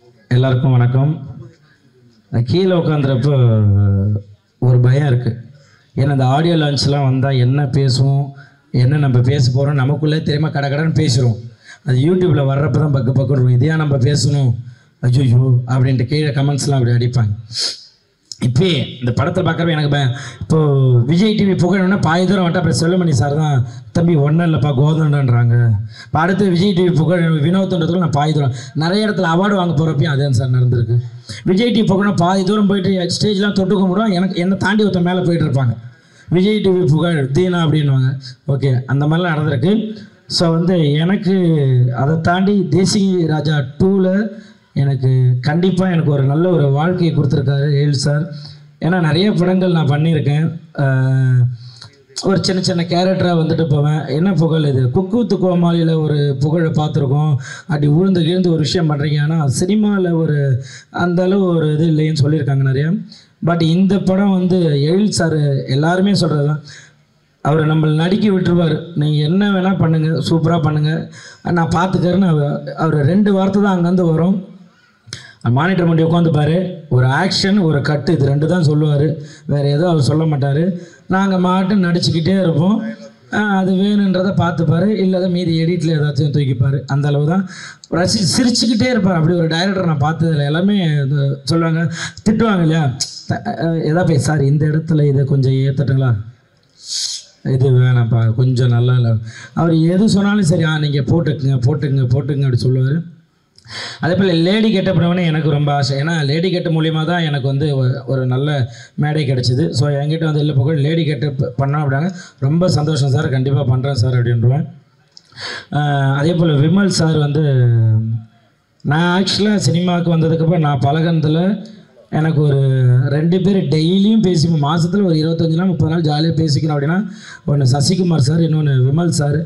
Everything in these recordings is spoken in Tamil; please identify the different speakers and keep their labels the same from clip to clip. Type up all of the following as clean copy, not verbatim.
Speaker 1: எல்லாருக்கும் வணக்கம். கீழே உட்காந்துறப்போ ஒரு பயம் இருக்குது. ஏன்னா இந்த ஆடியோ லான்ச்லாம் வந்தால் என்ன பேசுவோம், என்ன நம்ம பேச போகிறோம் நமக்குள்ளே தெரியாமல் கடன்னு பேசுகிறோம். அது யூடியூப்பில் வர்றப்போ தான் பக்கு இருக்கும். இதையா நம்ம பேசணும், ஐயோ அப்படின்ட்டு கீழே கமெண்ட்ஸ்லாம் அப்படி அடிப்பாங்க. இப்போ இந்த படத்தில் பார்க்குறப்ப எனக்கு இப்போது விஜய் டிவி புகழணுன்னா பாதி தூரம் வந்துட்டு அப்புறம் செல்லுமணி சார் தான் தம்பி ஒன்றும் இல்லைப்பா கோதண்டன்றாங்க. இப்போ அடுத்து விஜய் டிவி புகழ் வினோத்ன்றதுக்குள்ள நான் பாதி தூரம் நிறைய இடத்துல அவார்டு வாங்க போகிறப்பையும் அதே சார் நடந்திருக்கு. விஜய் டிவி புகழ்னா பாதி தூரம் போயிட்டு ஸ்டேஜ்லாம் தொட்டு கும்பிடுவோம், என்னை தாண்டி ஒருத்தர் மேலே போயிட்டு இருப்பாங்க. விஜய் டிவி புகழ் தீனா அப்படின்வாங்க. ஓகே, அந்த மாதிரிலாம் நடந்திருக்கு. ஸோ எனக்கு அதை தாண்டி தேசிய ராஜா 2ல் எனக்கு கண்டிப்பாக எனக்கு ஒரு நல்ல ஒரு வாழ்க்கையை கொடுத்துருக்காரு ஏழு சார். ஏன்னா நிறைய படங்கள் நான் பண்ணியிருக்கேன். ஒரு சின்ன சின்ன கேரக்டராக போவேன். என்ன புகழ் இது, குக்கு வித்து கோமாளியில் ஒரு புகழை பார்த்துருக்கோம். அப்படி விழுந்து ஒரு விஷயம் பண்ணுறீங்க. ஆனால் சினிமாவில் ஒரு அந்தளவு ஒரு இது இல்லைன்னு சொல்லியிருக்காங்க நிறையா. பட் இந்த படம் எழில் சார் எல்லாருமே சொல்கிறது தான், அவர் நம்மளை நடிக்க விட்டுருவார். நீங்கள் என்ன வேணால் பண்ணுங்கள், சூப்பராக பண்ணுங்கள், நான் பார்த்துக்கறேன்னு அவர் 2 வார்த்தை தான் அங்கேருந்து வரும். மானிட்டர் பண்ணி உட்காந்துப்பார். ஒரு ஆக்ஷன், ஒரு கட்டு, இது 2 தான் சொல்லுவார். வேறு எதுவும் அவர் சொல்ல மாட்டார். நாங்கள் மாட்டும் நடிச்சுக்கிட்டே இருப்போம். அது வேணுன்றதை பார்த்துப்பார், இல்லாத மீதி எடிட்டில் ஏதாச்சும் தூக்கிப்பார். அந்த அளவு தான் சிரிச்சுக்கிட்டே இருப்பார். அப்படி ஒரு டைரக்டர் நான் பார்த்ததில்ல. எல்லாமே சொல்லுவாங்க, திட்டுவாங்க இல்லையா, எதாவது சார் இந்த இடத்துல இதை கொஞ்சம் ஏற்றட்டுங்களா, இது வேணாம்ப்பா கொஞ்சம் நல்லா இல்லை, அவர் எது சொன்னாலும் சரி நீங்கள் போட்டுக்குங்க அப்படி சொல்லுவார். அதே போல் லேடி கெட்டப் பண்ணவனே எனக்கு ரொம்ப ஆசை. ஏன்னா லேடி கெட்ட மூலிமா தான் எனக்கு ஒரு நல்ல மேடை கிடச்சிது. ஸோ என்கிட்ட இல்லை புகழ் லேடி கெட்டப் பண்ணோம் அப்படின்னா ரொம்ப சந்தோஷம் சார், கண்டிப்பாக பண்ணுறேன் சார் அப்படின்றவேன். அதே போல் விமல் சார் நான் ஆக்சுவலாக சினிமாவுக்கு வந்ததுக்கப்புறம் நான் பழகினதில் எனக்கு ஒரு 2 பேர் டெய்லியும் பேசி மாதத்தில் ஒரு 25 நாள் 30 நாள் ஜாலியாக பேசிக்கணும் அப்படின்னா ஒன்று சசிகுமார் சார், இன்னொன்று விமல் சார்.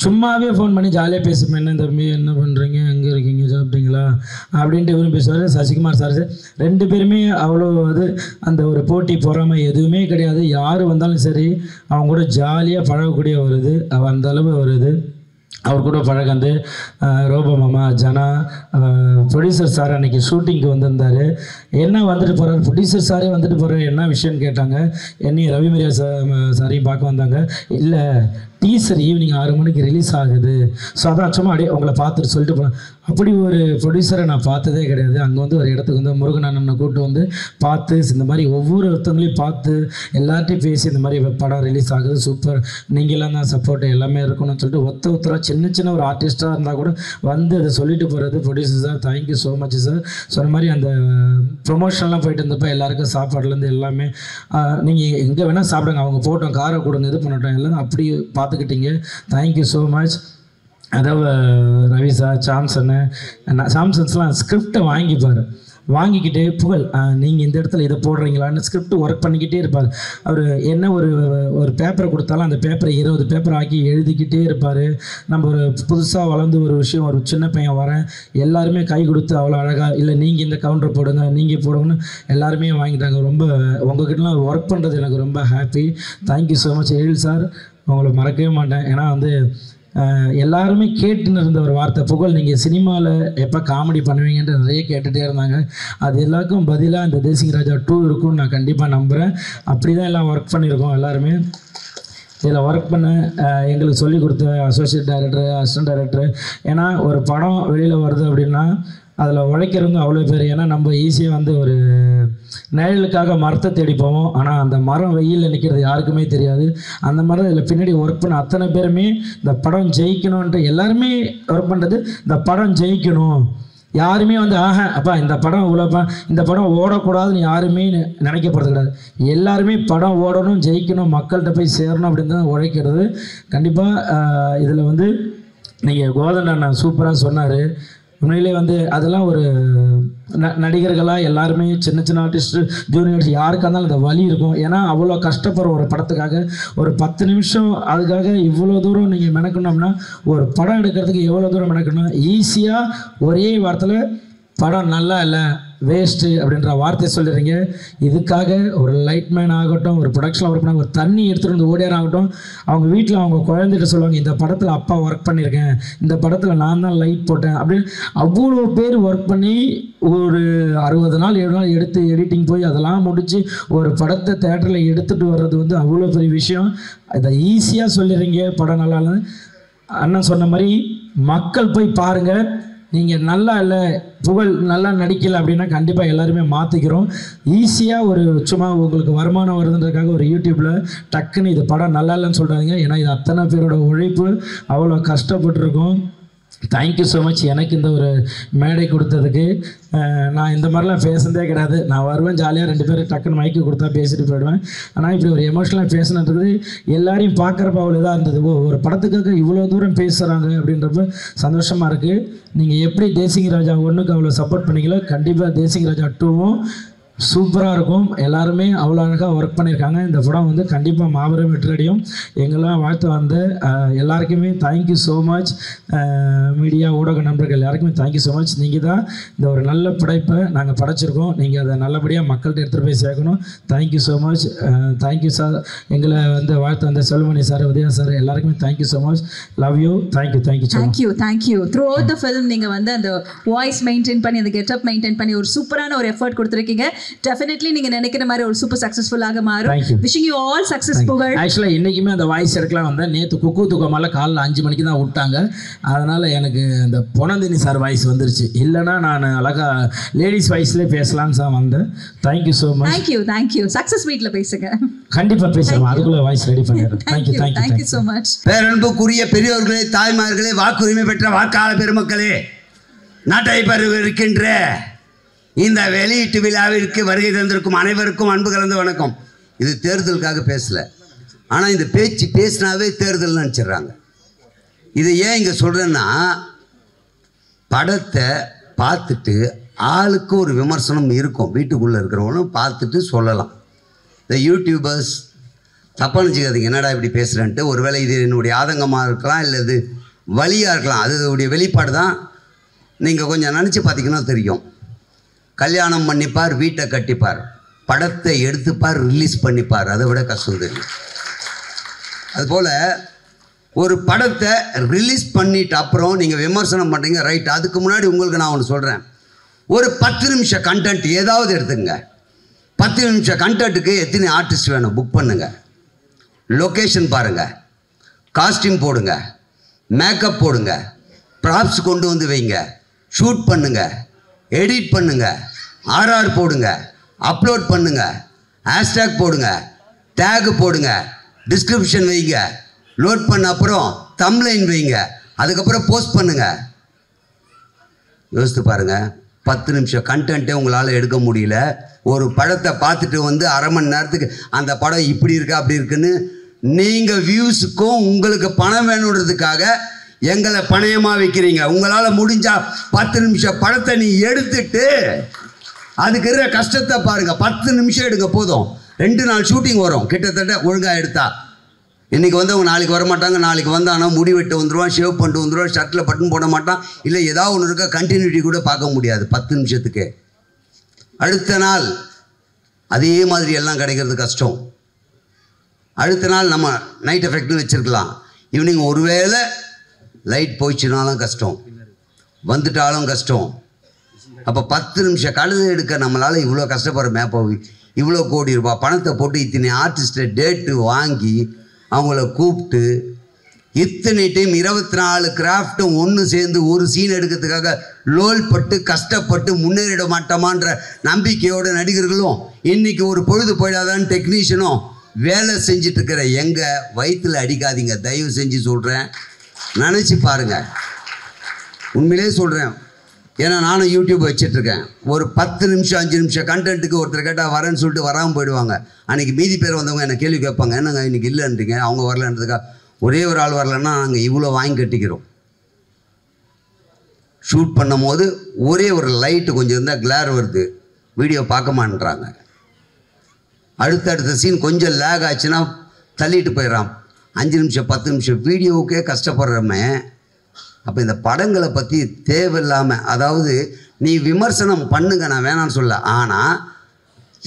Speaker 1: சும்மாவே ஃபோன் பண்ணி ஜாலியாக பேசுவேன். என்ன தம்பி என்ன பண்ணுறீங்க, எங்கே இருக்கீங்க, சாப்பிட்டீங்களா அப்படின்ட்டு இவரும் பேசுவார். சசிகுமார் சார் 2 பேருமே அவ்வளோ அந்த ஒரு போட்டி பொறாமை எதுவுமே கிடையாது. யார் வந்தாலும் சரி அவங்க கூட ஜாலியாக பழகக்கூடிய ஒரு அந்த அளவு ஒரு அவர் கூட பழகந்து ரோபோ மாமா ஜனா ப்ரொடியூசர் சார் அன்றைக்கி ஷூட்டிங்க்கு வந்திருந்தார். என்ன போகிறார் ப்ரொடியூசர் சாரே போகிறார், என்ன விஷயம்னு கேட்டாங்க. என்னையும் ரவிமரியா சாரையும் பார்க்க வந்தாங்க. இல்லை டீசர் ஈவினிங் 6 மணிக்கு ரிலீஸ் ஆகுது, ஸோ அதான் சும்மா அப்படியே உங்களை பார்த்துட்டு சொல்லிட்டு போனேன். அப்படி ஒரு ப்ரொடியூசரை நான் பார்த்ததே கிடையாது. அங்கே ஒரு இடத்துக்கு முருகன் அண்ணனை கூப்பிட்டு பார்த்து இந்த மாதிரி ஒவ்வொருத்தவங்களையும் பார்த்து எல்லார்ட்டையும் பேசி இந்த மாதிரி படம் ரிலீஸ் ஆகுது, சூப்பர், நீங்களாம் தான் சப்போர்ட் எல்லாமே இருக்கணும்னு சொல்லிட்டு ஒருத்தராக சின்ன ஒரு ஆர்டிஸ்ட்டாக இருந்தால் கூட அதை சொல்லிட்டு போகிறது. Producer sir thank you so much sir. சொன்ன மாதிரி அந்த ப்ரொமோஷன்லாம் போயிட்டு இருந்தப்போ எல்லாருக்கும் சாப்பாடுலேருந்து எல்லாமே நீங்கள் எங்கே வேணால் சாப்பிடுங்க, அவங்க போட்டோம் காரை கொடுங்க இது பண்ணட்டும் எல்லாம் அப்படி பார்த்துக்கிட்டீங்க. Thank you so much. அதாவது ரவி சார், சாம்சன்ஸ்லாம் ஸ்கிரிப்டை வாங்கிக்கிட்டே புகழ் நீங்கள் இந்த இடத்துல இதை போடுறீங்களான்னு ஸ்கிரிப்ட் ஒர்க் பண்ணிக்கிட்டே இருப்பார். அவர் என்ன ஒரு பேப்பரை கொடுத்தாலும் அந்த பேப்பரை 20 பேப்பர் ஆக்கி எழுதிக்கிட்டே இருப்பார். நம்ம ஒரு புதுசாக வளர்ந்து ஒரு விஷயம், ஒரு சின்ன பையன் வரேன், எல்லாருமே கை கொடுத்து அவ்வளோ அழகாக, இல்லை நீங்கள் இந்த கவுண்டர் போடுங்க, நீங்கள் போடுங்கன்னு எல்லாருமே வாங்கிட்டாங்க. ரொம்ப உங்ககிட்டலாம் ஒர்க் பண்ணுறது எனக்கு ரொம்ப ஹாப்பி. தேங்க்யூ ஸோ மச் எழில் சார், உங்களை மறக்கவே மாட்டேன். ஏன்னா எல்லாருமே கேட்டுன்னு இருந்த ஒரு வார்த்தை, புகழ் நீங்கள் சினிமாவில் எப்போ காமெடி பண்ணுவீங்கன்ட்டு நிறைய கேட்டுகிட்டே இருந்தாங்க. அது எல்லாருக்கும் பதிலாக இந்த தேசிய ராஜா 2 இருக்கும்னு நான் கண்டிப்பாக நம்புகிறேன். அப்படி தான் எல்லாம் ஒர்க் பண்ணியிருக்கோம். எல்லாருமே இதில் ஒர்க் பண்ண எங்களுக்கு சொல்லிக் கொடுத்த அசோசியேட் டைரக்டர், அசிஸ்டன்ட் டைரக்டர். ஏன்னா ஒரு படம் வெளியில் வருது அப்படின்னா அதில் உழைக்கிறவங்க அவ்வளோ பேர். ஏன்னா நம்ம ஈஸியாக ஒரு நிழலுக்காக மரத்தை தேடி போவோம், ஆனால் அந்த மரம் வெயிலில் நிற்கிறது யாருக்குமே தெரியாது. அந்த மரம் இதில் பின்னாடி ஒர்க் பண்ண அத்தனை பேருமே இந்த படம் ஜெயிக்கணுன்ட்டு எல்லாருமே ஒர்க் பண்ணுறது. இந்த படம் ஜெயிக்கணும், யாருமே அப்பா இந்த படம் இவ்வளோப்பா, இந்த படம் ஓடக்கூடாதுன்னு யாருமே நினைக்க போகிறது கிடையாது. எல்லாருமே படம் ஓடணும், ஜெயிக்கணும், மக்கள்கிட்ட போய் சேரணும் அப்படின்னு தான் உழைக்கிறது. கண்டிப்பாக இதில் நீங்கள் கோதண்ட அண்ணா சூப்பராக சொன்னார். உண்மையிலே அதெல்லாம் ஒரு நடிகர்களாக எல்லாருமே சின்ன ஆர்டிஸ்ட்டு ஜூனியர்ஸ் யாருக்காக இருந்தாலும் அந்த வலி இருக்கும். ஏன்னா அவ்வளோ கஷ்டப்படுற ஒரு படத்துக்காக ஒரு 10 நிமிஷம் அதுக்காக இவ்வளோ தூரம் நீங்கள் மெனக்கணும்னா ஒரு படம் எடுக்கிறதுக்கு எவ்வளோ தூரம் மெனக்கணும். ஈஸியாக ஒரே வாரத்தில் படம் நல்லா இல்லை வேஸ்ட்டு அப்படின்ற வார்த்தை சொல்லிடுறீங்க. இதுக்காக ஒரு லைட்மேன் ஆகட்டும், ஒரு ப்ரொடக்ஷனில் ஒர்க் பண்ண, ஒரு தண்ணி எடுத்துகிட்டு வந்து ஓடியார் ஆகட்டும், அவங்க வீட்டில் அவங்க குழந்தைகிட்ட சொல்லுவாங்க, இந்த படத்தில் அப்பா ஒர்க் பண்ணியிருக்கேன், இந்த படத்தில் நான் தான் லைட் போட்டேன் அப்படின்னு. அவ்வளோ பேர் ஒர்க் பண்ணி ஒரு 60 நாள் 7 நாள் எடுத்து எடிட்டிங் போய் அதெல்லாம் முடித்து ஒரு படத்தை தேட்டரில் எடுத்துகிட்டு வர்றது வந்து அவ்வளோ பெரிய விஷயம். இதை ஈஸியாக சொல்லிடுறீங்க படம் நல்லா இல்லை. அண்ணன் சொன்ன மாதிரி மக்கள் போய் பாருங்கள். நீங்கள் நல்லா இல்லை, புகழ் நல்லா நடிக்கலை அப்படின்னா கண்டிப்பாக எல்லாருமே மாற்றிக்கிறோம். ஈஸியாக ஒரு சும்மா உங்களுக்கு வருமானம் வருதுன்றதுக்காக ஒரு யூடியூப்பில் டக்குன்னு இது படம் நல்லா இல்லைன்னு சொல்கிறாங்க. ஏன்னா இது அத்தனை பேரோட உழைப்பு, அவ்வளோ கஷ்டப்பட்டுருக்கோம். தேங்க்யூ ஸோ மச் எனக்கு இந்த ஒரு மேடை கொடுத்ததுக்கு. நான் இந்த மாதிரிலாம் பேசுனதே கிடையாது. நான் வருவேன் ஜாலியாக 2 பேர் டக்குன்னு மைக்கு கொடுத்தா பேசிட்டு போயிடுவேன். ஆனால் இப்படி ஒரு எமோஷனலாக பேசினது எல்லாரையும் பார்க்குறப்ப அவ்வளோ இதாக இருந்தது. ஒரு படத்துக்காக இவ்வளோ தூரம் பேசுகிறாங்க அப்படின்றப்ப சந்தோஷமாக இருக்குது. நீங்கள் எப்படி தேசிங் ராஜா 1க்கு அவ்வளோ சப்போர்ட் பண்ணிங்களோ, கண்டிப்பாக தேசிங் ராஜா 2வும் சூப்பராக இருக்கும். எல்லாருமே அவ்வளோ அழகாக ஒர்க் பண்ணியிருக்காங்க. இந்த படம் வந்து கண்டிப்பாக மாபெரும் வெற்றியடையும். எங்கெல்லாம் வாழ்த்து வந்த எல்லாருக்குமே தேங்க்யூ ஸோ மச். மீடியா ஊடக நண்பர்கள் எல்லாருக்குமே தேங்க்யூ ஸோ மச். நீங்கள் தான் இந்த ஒரு நல்ல படைப்பை நாங்கள் படைச்சிருக்கோம். நீங்கள் அதை நல்லபடியாக மக்கள்கிட்ட எடுத்துகிட்டு போய் சேர்க்கணும். Thank you so much. Thank you sir. எங்களை வந்து வாழ்த்து வந்த செல்வமணி சார், உதயா சார் எல்லாருக்குமே thank you so much. Love you. Thank you.
Speaker 2: Thank you. Through out the film நீங்கள் வந்து அந்த வாய்ஸ் மெயின்டைன் பண்ணி, அந்த கெட்டப் மெயின்டைன் பண்ணி ஒரு சூப்பரான ஒரு எஃபர்ட் கொடுத்துருக்கீங்க. டெஃபினெட்லி நீங்க நினைக்கிற மாதிரி ஒரு சூப்பர் சக்சஸ்ஃபுல்லாக மாறும். விஷிங் யூ ஆல் சக்சஸ் புகழ்.
Speaker 1: ஆக்சுவலா இன்னைக்குமே அந்த வாய்ஸ் எடுக்கலாம் வந்தேன். நேற்று குக்கு தூக்கமால காலைல 5 மணிக்கு தான் விட்டாங்க. அதனால எனக்கு இந்த பொனந்தினி சார் வாய்ஸ் வந்துருச்சு. இல்லைன்னா நான் அழகா லேடிஸ் வாய்ஸ்லேயே பேசலான்னு தான் வந்தேன். Thank you so much.
Speaker 2: Thank you. Success மீட்ல பேசுங்க.
Speaker 1: கண்டிப்பாக பேசுகிறோம். அதுக்குள்ள வாய்ஸ் ரெடி பண்ணிடுறேன்.
Speaker 2: Thank you so much.
Speaker 3: பேரன்புக்குரிய பெரியோர்களே, தாய்மார்களே, வாக்குரிமை பெற்ற வாக்காளர் பெருமக்களே, நாட்டை இருக்கின்ற இந்த வெளியீட்டு விழாவிற்கு வருகை தந்திருக்கும் அனைவருக்கும் அன்பு கலந்த வணக்கம். இது தேர்தலுக்காக பேசல, ஆனால் இந்த பேச்சு பேசினாவே தேர்தல் நினச்சிட்றாங்க. இதை ஏன் இங்கே சொல்கிறேன்னா, படத்தை பார்த்துட்டு ஆளுக்கு ஒரு விமர்சனம் இருக்கும். வீட்டுக்குள்ளே இருக்கிறவங்களும் பார்த்துட்டு சொல்லலாம். இந்த யூடியூபர்ஸ் தப்பாக நினச்சிக்காதீங்க, என்னடா இப்படி பேசுகிறேன்ட்டு. ஒருவேளை இது என்னுடைய ஆதங்கமாக இருக்கலாம், இல்லை இது வலியாக இருக்கலாம். அதோடைய வெளிப்பாடு தான். நீங்கள் கொஞ்சம் நினச்சி பார்த்தீங்கன்னா தெரியும். கல்யாணம் பண்ணிப்பார், வீட்டை கட்டிப்பார், படத்தை எடுத்துப்பார், ரிலீஸ் பண்ணிப்பார், அதை விட கஷ்டம் தெரியும். அதுபோல் ஒரு படத்தை ரிலீஸ் பண்ணிட்டு அப்புறம் நீங்கள் விமர்சனம் பண்ணுறீங்க, ரைட். அதுக்கு முன்னாடி உங்களுக்கு நான் ஒன்று சொல்கிறேன். ஒரு 10 நிமிஷம் கண்டென்ட் ஏதாவது எடுத்துங்க. 10 நிமிஷம் கண்டென்ட்டுக்கு எத்தனை ஆர்டிஸ்ட் வேணும் புக் பண்ணுங்கள். லொக்கேஷன் பாருங்கள், காஸ்டியூம் போடுங்க, மேக்கப் போடுங்க, ப்ராப்ஸ் கொண்டு வந்து வைங்க, ஷூட் பண்ணுங்கள், எடிட் பண்ணுங்க, ஆர்ஆர் போடுங்க, அப்லோட் பண்ணுங்க, ஹேஷ்டேக் போடுங்க, டேக் போடுங்க, டிஸ்கிரிப்ஷன் வைங்க, லோட் பண்ண அப்புறம் தம்ப்லைன் வைங்க, அதுக்கப்புறம் போஸ்ட் பண்ணுங்க. யோசித்து பாருங்க, 10 நிமிஷம் கண்டென்ட்டே உங்களால் எடுக்க முடியல. ஒரு படத்தை பார்த்துட்டு வந்து அரை மணி நேரத்துக்கு அந்த படம் இப்படி இருக்கு அப்படி இருக்குன்னு நீங்கள் வியூஸுக்கும் உங்களுக்கு பணம் வேணுன்றதுக்காக எங்களை பணயமாக வைக்கிறீங்க. உங்களால் முடிஞ்சால் 10 நிமிஷம் படத்தை நீ எடுத்துட்டு அதுக்கு இருக்கிற கஷ்டத்தை பாருங்கள். 10 நிமிஷம் எடுங்க போதும். 2 நாள் ஷூட்டிங் வரும் கிட்டத்தட்ட ஒழுங்காக எடுத்தா. இன்றைக்கி வந்து அவங்க நாளைக்கு வரமாட்டாங்க, நாளைக்கு வந்தானா முடி வெட்டு வந்துடுவான், ஷேவ் பண்ணிட்டு வந்துடுவான், ஷர்ட்டில் பட்டன் போட மாட்டான், இல்லை ஏதாவது ஒன்று இருக்கா, கண்டினியூட்டி கூட பார்க்க முடியாது 10 நிமிஷத்துக்கு. அடுத்த நாள் அதே மாதிரி எல்லாம் கிடைக்கிறது கஷ்டம். அடுத்த நாள் நம்ம நைட் எஃபெக்ட்னு வச்சுருக்கலாம். ஈவினிங் ஒருவேளை லைட் போயிடுச்சுனாலும் கஷ்டம், வந்துட்டாலும் கஷ்டம். அப்போ 10 நிமிஷம் கழுதை எடுக்க நம்மளால் இவ்வளோ கஷ்டப்படுறோமே. அப்போ இவ்வளோ கோடி ரூபாய் பணத்தை போட்டு இத்தனை ஆர்டிஸ்ட்டை டேட்டு வாங்கி அவங்கள கூப்பிட்டு இத்தனை டைம் 24 கிராஃப்ட்டும் ஒன்று சேர்ந்து ஒரு சீன் எடுக்கிறதுக்காக லோல் பட்டு கஷ்டப்பட்டு முன்னேறிட மாட்டோமான்ற நம்பிக்கையோட நடிகர்களும் இன்றைக்கி ஒரு பொழுது போயிடாதான்னு டெக்னீஷியனும் வேலை செஞ்சிட்ருக்கிற எங்கள் வயிற்றில் அடிக்காதீங்க, தயவு செஞ்சு சொல்கிறேன். நினச்சி பாருங்கள், உண்மையிலே சொல்கிறேன். ஏன்னா நானும் யூடியூப் வச்சிட்ருக்கேன். ஒரு 10 நிமிஷம் 5 நிமிஷம் கண்டென்ட்டுக்கு ஒருத்தர் கேட்டால் வரேன்னு சொல்லிட்டு வராமல் போயிடுவாங்க. அன்றைக்கி மீதி பேர் வந்தவங்க என்னை கேள்வி கேட்பாங்க, என்னங்க இன்றைக்கி இல்லைன்றீங்க, அவங்க வரலன்றதுக்கா. ஒரே ஒரு ஆள் வரலன்னா நாங்கள் இவ்வளோ வாங்கி கட்டிக்கிறோம். ஷூட் பண்ணும் போது ஒரே ஒரு லைட்டு கொஞ்சம் இருந்தால் கிளார் வருது, வீடியோ பார்க்க மாட்டேறாங்க. அடுத்தடுத்த சீன் கொஞ்சம் லேக் ஆச்சுன்னா தள்ளிட்டு போயிடறான். 5 நிமிஷம் 10 நிமிஷம் வீடியோவுக்கே கஷ்டப்படுறோமே, அப்போ இந்த படங்களை பற்றி தேவையில்லாமல், அதாவது நீ விமர்சனம் பண்ணுங்க, நான் வேணான்னு சொல்ல, ஆனால்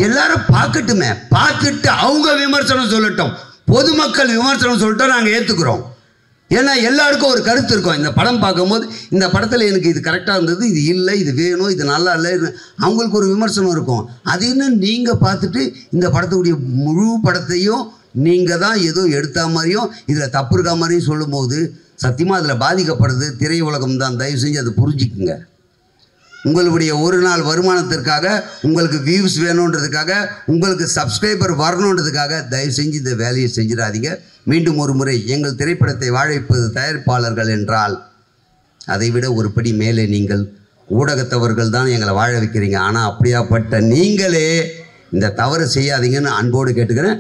Speaker 3: எல்லாரும் பார்க்கட்டுமே, பார்த்துட்டு அவங்க விமர்சனம் சொல்லட்டும். பொதுமக்கள் விமர்சனம் சொல்லிட்டோம், நாங்கள் ஏற்றுக்கிறோம். ஏன்னா எல்லாருக்கும் ஒரு கருத்து இருக்கும். இந்த படம் பார்க்கும்போது இந்த படத்தில் எனக்கு இது கரெக்டாக இருந்தது, இது இல்லை, இது வேணும், இது நல்லா இல்லை, அவங்களுக்கு ஒரு விமர்சனம் இருக்கும். அது என்ன, நீங்கள் பார்த்துட்டு இந்த படத்துடைய முழு படத்தையும் நீங்கள் தான் ஏதோ எடுத்த மாதிரியும் இதில் தப்பு இருக்கா மாதிரியும் சொல்லும்போது சத்தியமாக அதில் பாதிக்கப்படுறது திரையுலகம் தான். தயவு செஞ்சு அதை புரிஞ்சுக்குங்க. உங்களுடைய ஒரு நாள் வருமானத்திற்காக, உங்களுக்கு வியூஸ் வேணுன்றதுக்காக, உங்களுக்கு சப்ஸ்கிரைபர் வரணுன்றதுக்காக தயவு செஞ்சு இந்த வேலையை செஞ்சிடாதீங்க. மீண்டும் ஒரு முறை, எங்கள் திரைப்படத்தை வாழ வைப்பது தயாரிப்பாளர்கள் என்றால் அதைவிட ஒரு படி மேலே நீங்கள் ஊடகத்தவர்கள் தான் எங்களை வாழ வைக்கிறீங்க. ஆனால் அப்படியாப்பட்ட நீங்களே இந்த தவறு செய்யாதீங்கன்னு அன்போடு கேட்டுக்கிறேன்.